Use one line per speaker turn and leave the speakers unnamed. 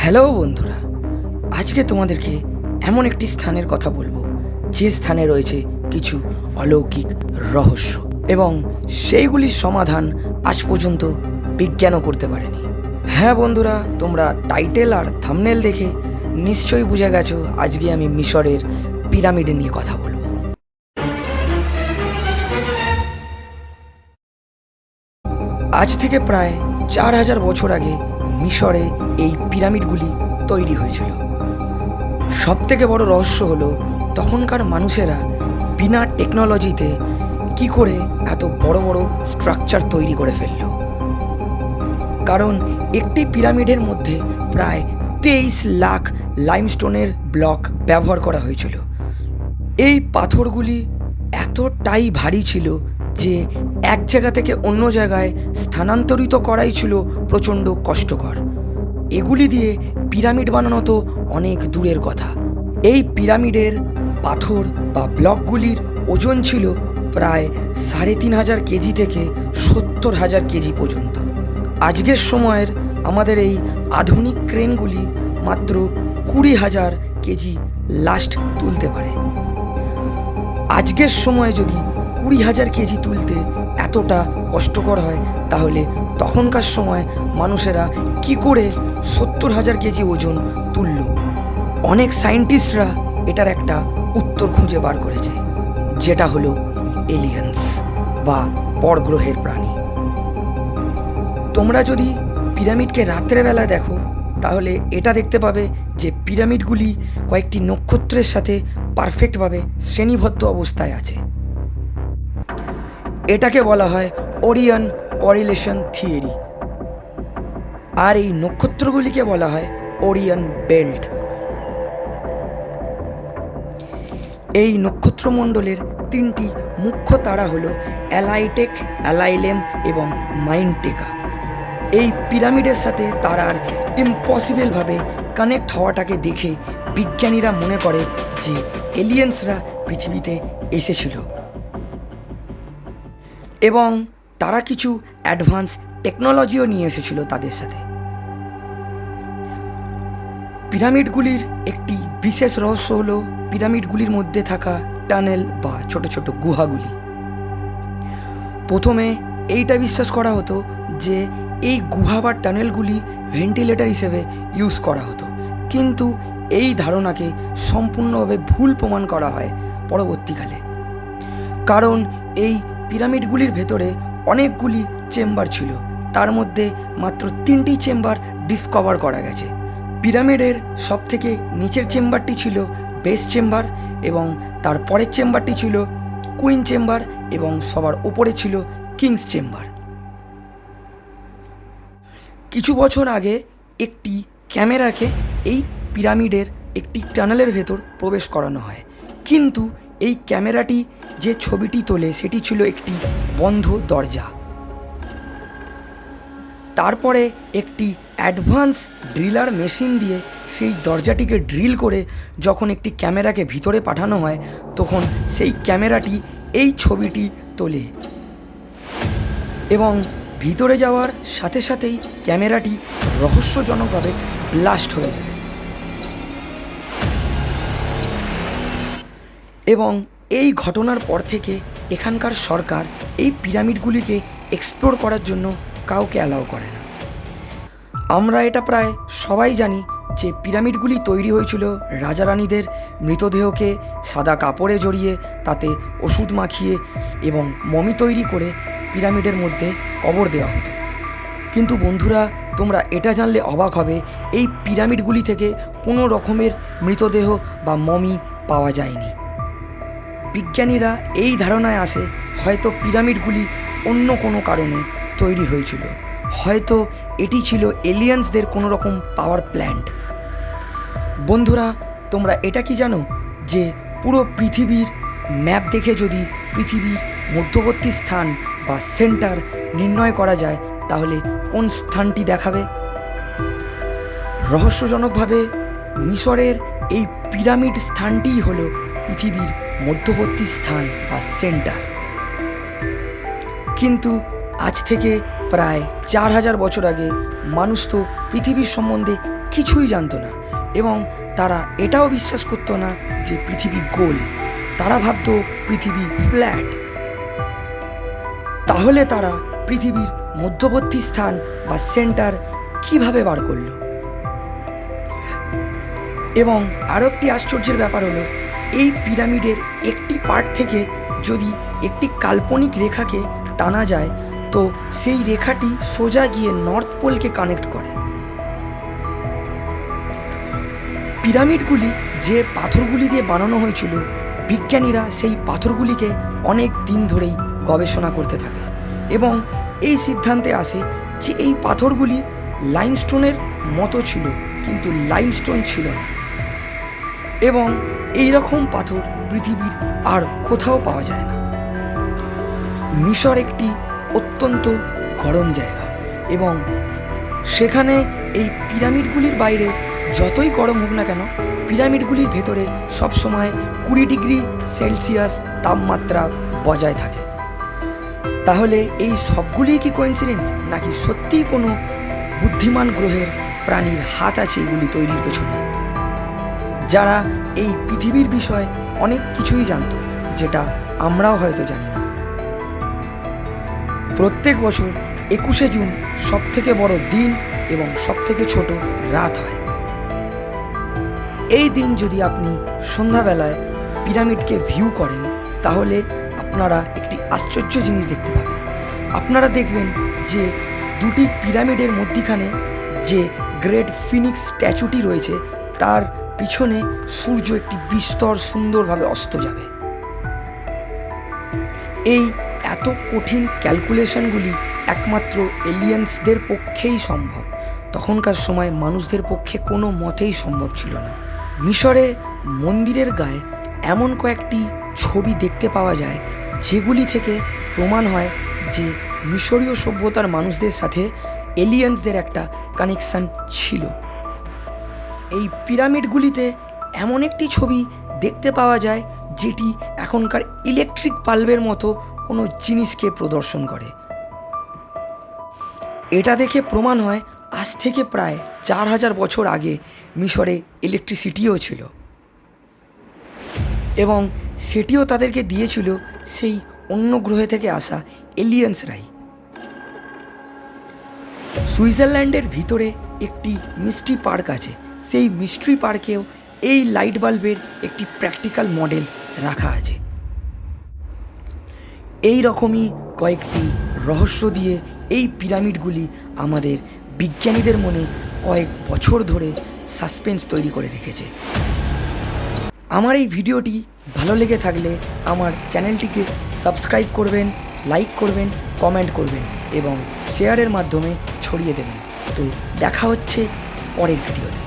Hello বন্ধুরা, আজকে তোমাদেরকে এমন একটি স্থানের কথা বলবো যে স্থানে রয়েছে কিছু অলৌকিক রহস্য এবং সেইগুলির সমাধান আজ পর্যন্ত বিজ্ঞানও করতে পারেনি। হ্যাঁ বন্ধুরা, তোমরা টাইটেল আর থাম্বনেল দেখে নিশ্চয়ই বুঝে গেছো আজকে আমি মিশরের পিরামিড নিয়ে কথা বলবো। আজ থেকে প্রায় 4000 বছর আগে মিশরে এই পিরামিডগুলি তৈরি হয়েছিল। সবথেকে বড় রহস্য হলো তখনকার মানুষেরা বিনা টেকনোলজিতে কি করে এত বড় বড় স্ট্রাকচার তৈরি করে ফেলল। কারণ একটি পিরামিডের মধ্যে প্রায় 23 লাখ লাইমস্টোনের ব্লক ব্যবহার করা হয়েছিল। এই পাথরগুলি এতটাই ভারী ছিল যে এক জায়গা থেকে অন্য জায়গায় স্থানান্তরিত করাই ছিল প্রচণ্ড কষ্টকর। এগুলি দিয়ে পিরামিড বানানো তো অনেক দূরের কথা। এই পিরামিডের পাথর বা ব্লকগুলির ওজন ছিল প্রায় 3500 কেজি থেকে 70,000 কেজি পর্যন্ত। আজকের সময়ের আমাদের এই আধুনিক ক্রেনগুলি মাত্র 20,000 কেজি লাস্ট তুলতে পারে। আজকের সময়ে যদি 20,000 কেজি তুলতে এতটা কষ্টকর হয়, তাহলে তখনকার সময় মানুষেরা কি করে 70,000 কেজি ওজন তুলল? অনেক সায়েন্টিস্টরা এটার একটা উত্তর খুঁজে বার করেছে, যেটা হলো এলিয়েন্স বা পরগ্রহের প্রাণী। তোমরা যদি পিরামিডকে রাত্রেবেলা দেখো তাহলে এটা দেখতে পাবে যে পিরামিডগুলি কয়েকটি নক্ষত্রের সাথে পারফেক্টভাবে শ্রেণীবদ্ধ অবস্থায় আছে। এটাকে বলা হয় ওরিয়ন করিলেশন থিওরি, আর এই নক্ষত্রগুলিকে বলা হয় ওরিয়ন বেল্ট। এই নক্ষত্রমণ্ডলের তিনটি মুখ্য তারা হলো অ্যালাইটেক, অ্যালাইলেম এবং মাইনটেকা। এই পিরামিডের সাথে তারার ইম্পসিবলভাবে কানেক্ট হওয়াটাকে দেখে বিজ্ঞানীরা মনে করে যে এলিয়েন্সরা পৃথিবীতে এসেছিল এবং তারা কিছু অ্যাডভান্স টেকনোলজিও নিয়ে এসেছিল তাদের সাথে। পিরামিডগুলির একটি বিশেষ রহস্য হলো পিরামিডগুলির মধ্যে থাকা টানেল বা ছোট ছোট গুহাগুলি। প্রথমে এইটা বিশ্বাস করা হতো যে এই গুহা বা টানেলগুলি ভেন্টিলেটর হিসেবে ইউজ করা হতো, কিন্তু এই ধারণাকে সম্পূর্ণভাবে ভুল প্রমাণ করা হয় পরবর্তীকালে। কারণ এই পিরামিডগুলির ভেতরে অনেকগুলি চেম্বার ছিল, তার মধ্যে মাত্র 3টি চেম্বার ডিসকভার করা গেছে। পিরামিডের সবথেকে নিচের চেম্বারটি ছিল বেস চেম্বার এবং তার পরের চেম্বারটি ছিল কুইন চেম্বার এবং সবার ওপরে ছিল কিংস চেম্বার। কিছু বছর আগে একটি ক্যামেরাকে এই পিরামিডের একটি টানেলের ভেতর প্রবেশ করানো হয়, কিন্তু এই ক্যামেরাটি যে ছবিটি তোলে সেটি ছিল একটি বন্ধ দরজা। তারপরে একটি অ্যাডভান্স ড্রিলার মেশিন দিয়ে সেই দরজাটিকে ড্রিল করে যখন একটি ক্যামেরাকে ভিতরে পাঠানো হয়, তখন সেই ক্যামেরাটি এই ছবিটি তোলে এবং ভিতরে যাওয়ার সাথে সাথেই ক্যামেরাটি রহস্যজনকভাবে ব্লাস্ট হয়ে যায়। এবং এই ঘটনার পর থেকে এখানকার সরকার এই পিরামিডগুলিকে এক্সপ্লোর করার জন্য কাউকে অ্যালাউ করে না। আমরা এটা প্রায় সবাই জানি যে পিরামিডগুলি তৈরি হয়েছিল রাজা রানীদের মৃতদেহকে সাদা কাপড়ে জড়িয়ে তাতে ওষুধ মাখিয়ে এবং মমি তৈরি করে পিরামিডের মধ্যে কবর দেওয়া হতো। কিন্তু বন্ধুরা, তোমরা এটা জানলে অবাক হবে, এই পিরামিডগুলি থেকে কোনো রকমের মৃতদেহ বা মমি পাওয়া যায়নি। বিজ্ঞানীরা এই ধারণায় আসে হয়তো পিরামিডগুলি অন্য কোনো কারণে তৈরি হয়েছিল, হয়তো এটি ছিল এলিয়েন্সদের কোনো রকম পাওয়ার প্ল্যান্ট। বন্ধুরা, তোমরা এটা কি জানো যে পুরো পৃথিবীর ম্যাপ দেখে যদি পৃথিবীর মধ্যবর্তী স্থান বা সেন্টার নির্ণয় করা যায়, তাহলে কোন স্থানটি দেখাবে? রহস্যজনকভাবে মিশরের এই পিরামিড স্থানটিই হলো পৃথিবীর মধ্যবর্তী স্থান বা সেন্টার। কিন্তু আজ থেকে প্রায় 4000 বছর আগে মানুষ তো পৃথিবীর সম্বন্ধে কিছুই জানতো না এবং তারা এটাও বিশ্বাস করতো না যে পৃথিবী গোল। তারা ভাবতো পৃথিবী ফ্ল্যাট। তাহলে তারা পৃথিবীর মধ্যবর্তী স্থান বা সেন্টার কিভাবে বার করলো? এবং আরও একটি আশ্চর্যের ব্যাপার হলো, এই পিরামিডের একটি পার্ট থেকে যদি একটি কাল্পনিক রেখাকে টানা যায় তো সেই রেখাটি সোজা গিয়ে নর্থ পোলকে কানেক্ট করে। পিরামিডগুলি যে পাথরগুলি দিয়ে বানানো হয়েছিল, বিজ্ঞানীরা সেই পাথরগুলিকে অনেক দিন ধরেই গবেষণা করতে থাকে এবং এই সিদ্ধান্তে আসে যে এই পাথরগুলি লাইমস্টোনের মতো ছিল, কিন্তু লাইমস্টোন ছিল না এবং এই রকম পাথর পৃথিবীর আর কোথাও পাওয়া যায় না। মিশর একটি অত্যন্ত গরম জায়গা এবং সেখানে এই পিরামিডগুলির বাইরে যতই গরম হোক না কেন, পিরামিডগুলির ভেতরে সবসময় 20 ডিগ্রি সেলসিয়াস তাপমাত্রা বজায় থাকে। তাহলে এই সবগুলিই কি কোইন্সিডেন্স, নাকি সত্যিই কোনো বুদ্ধিমান গ্রহের প্রাণীর হাত আছে এগুলি তৈরির পেছনে, যারা এই পৃথিবীর বিষয়ে অনেক কিছুই জানতো যেটা আমরাও হয়তো জানি না? প্রত্যেক বছর 21শে জুন সবথেকে বড় দিন এবং সবথেকে ছোট রাত হয়। এই দিন যদি আপনি সন্ধ্যাবেলায় পিরামিডকে ভিউ করেন তাহলে আপনারা একটি আশ্চর্য জিনিস দেখতে পাবেন। আপনারা দেখবেন যে দুটি পিরামিডের মধ্যিখানে যে গ্রেট ফিনিক্স স্ট্যাচুটি রয়েছে তার পিছনে সূর্য একটি বিস্তর সুন্দরভাবে অস্ত যাবে। এই এত কঠিন ক্যালকুলেশনগুলি একমাত্র এলিয়েন্সদের পক্ষেই সম্ভব। তখনকার সময় মানুষদের পক্ষে কোনো মতেই সম্ভব ছিল না। মিশরে মন্দিরের গায়ে এমন কয়েকটি ছবি দেখতে পাওয়া যায় যেগুলি থেকে প্রমাণ হয় যে মিশরীয় সভ্যতার মানুষদের সাথে এলিয়েন্সদের একটা কানেকশান ছিল। এই পিরামিডগুলিতে এমন একটি ছবি দেখতে পাওয়া যায় যেটি এখনকার ইলেকট্রিক বাল্বের মতো কোনো জিনিসকে প্রদর্শন করে। এটা দেখে প্রমাণ হয় আজ থেকে প্রায় 4000 বছর আগে মিশরে ইলেকট্রিসিটিও ছিল এবং সেটিও তাদেরকে দিয়েছিল সেই অন্য গ্রহে থেকে আসা এলিয়েন্সরাই। সুইজারল্যান্ডের ভিতরে একটি মিস্ট্রি পার্ক আছে। সেই মিস্ট্রি পার্কেও এই লাইট বাল্বের একটি প্র্যাকটিক্যাল মডেল রাখা আছে। এই রকমই কয়েকটি রহস্য দিয়ে এই পিরামিডগুলি আমাদের বিজ্ঞানীদের মনে কয়েক বছর ধরে সাসপেন্স তৈরি করে রেখেছে। আমার এই ভিডিওটি ভালো লেগে থাকলে আমার চ্যানেলটিকে সাবস্ক্রাইব করবেন, লাইক করবেন, কমেন্ট করবেন এবং শেয়ারের মাধ্যমে ছড়িয়ে দেবেন। তো দেখা হচ্ছে পরের ভিডিওতে।